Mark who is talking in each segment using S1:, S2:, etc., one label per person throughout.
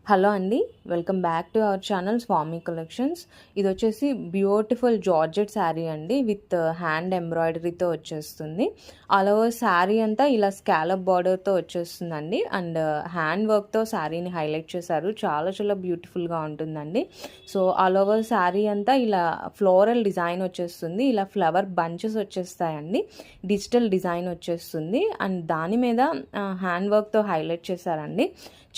S1: Hello అండి, welcome back to our channel Swami collections. ఇది వచ్చేసి బ్యూటిఫుల్ జార్జెట్ శారీ అండి, విత్ హ్యాండ్ ఎంబ్రాయిడరీతో వచ్చేస్తుంది. ఆల్ ఓవర్ శారీ అంతా ఇలా స్కాలప్ బార్డర్తో వచ్చేస్తుందండి. అండ్ హ్యాండ్ వర్క్తో శారీని హైలైట్ చేశారు. చాలా చాలా బ్యూటిఫుల్గా ఉంటుందండి. సో ఆల్ ఓవర్ శారీ అంతా ఇలా ఫ్లోరల్ డిజైన్ వచ్చేస్తుంది. ఇలా ఫ్లవర్ బంచెస్ వచ్చేస్తాయండి. డిజిటల్ డిజైన్ వచ్చేస్తుంది. అండ్ దాని మీద హ్యాండ్ వర్క్తో హైలైట్ చేశారండి.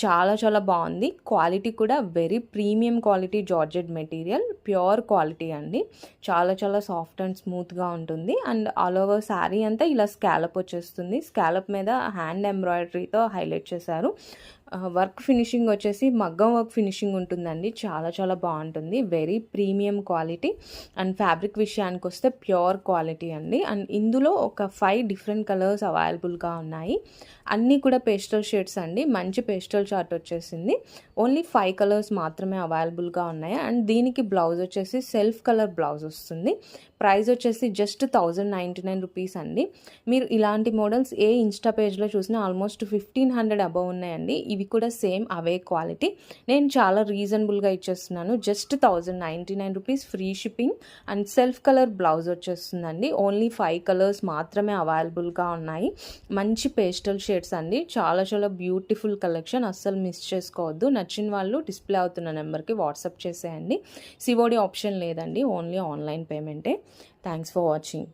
S1: చాలా చాలా బాగుంది. క్వాలిటీ కూడా very premium quality georgette material, pure quality అండి. చాలా చాలా సాఫ్ట్ అండ్ స్మూత్గా ఉంటుంది. అండ్ ఆల్ ఓవర్ శారీ అంతా ఇలా స్కాలప్ వచ్చేస్తుంది. స్కాలప్ మీద హ్యాండ్ ఎంబ్రాయిడరీతో హైలైట్ చేశారు. వర్క్ ఫినిషింగ్ వచ్చేసి మగ్గం వర్క్ ఫినిషింగ్ ఉంటుందండి. చాలా చాలా బాగుంటుంది. Very premium quality. And fabric విషయానికి వస్తే ప్యూర్ క్వాలిటీ అండి. అండ్ ఇందులో ఒక 5 డిఫరెంట్ కలర్స్ అవైలబుల్గా ఉన్నాయి. అన్నీ కూడా పేస్టల్ షేడ్స్ అండి. మంచి పేస్టల్ చార్ట్ వచ్చేసింది. ఓన్లీ 5 కలర్స్ మాత్రమే అవైలబుల్గా ఉన్నాయి. అండ్ దీనికి బ్లౌజ్ వచ్చేసి సెల్ఫ్ కలర్ బ్లౌజ్ వస్తుంది. ప్రైస్ వచ్చేసి జస్ట్ 1099 రూపీస్ అండి. మీరు ఇలాంటి మోడల్స్ ఏ ఇన్స్టా పేజ్లో చూసినా ఆల్మోస్ట్ 1500 అబవ్ ఉన్నాయండి. ఇవి కూడా సేమ్ అవే క్వాలిటీ. నేను చాలా రీజనబుల్గా ఇచ్చేస్తున్నాను. Just 1099 rupees, free shipping. And self colour blouse వచ్చేస్తుందండి. ఓన్లీ 5 కలర్స్ మాత్రమే అవైలబుల్గా ఉన్నాయి. మంచి పేస్టల్ షేడ్స్ అండి. చాలా చాలా బ్యూటిఫుల్ కలెక్షన్. అస్సలు మిస్ చేసుకోవద్దు. నచ్చిన వాళ్ళు డిస్ప్లే అవుతున్న నెంబర్కి వాట్సాప్ చేసేయండి. సిఓడి ఆప్షన్ లేదండి, ఓన్లీ ఆన్లైన్ పేమెంటే. Thanks for watching.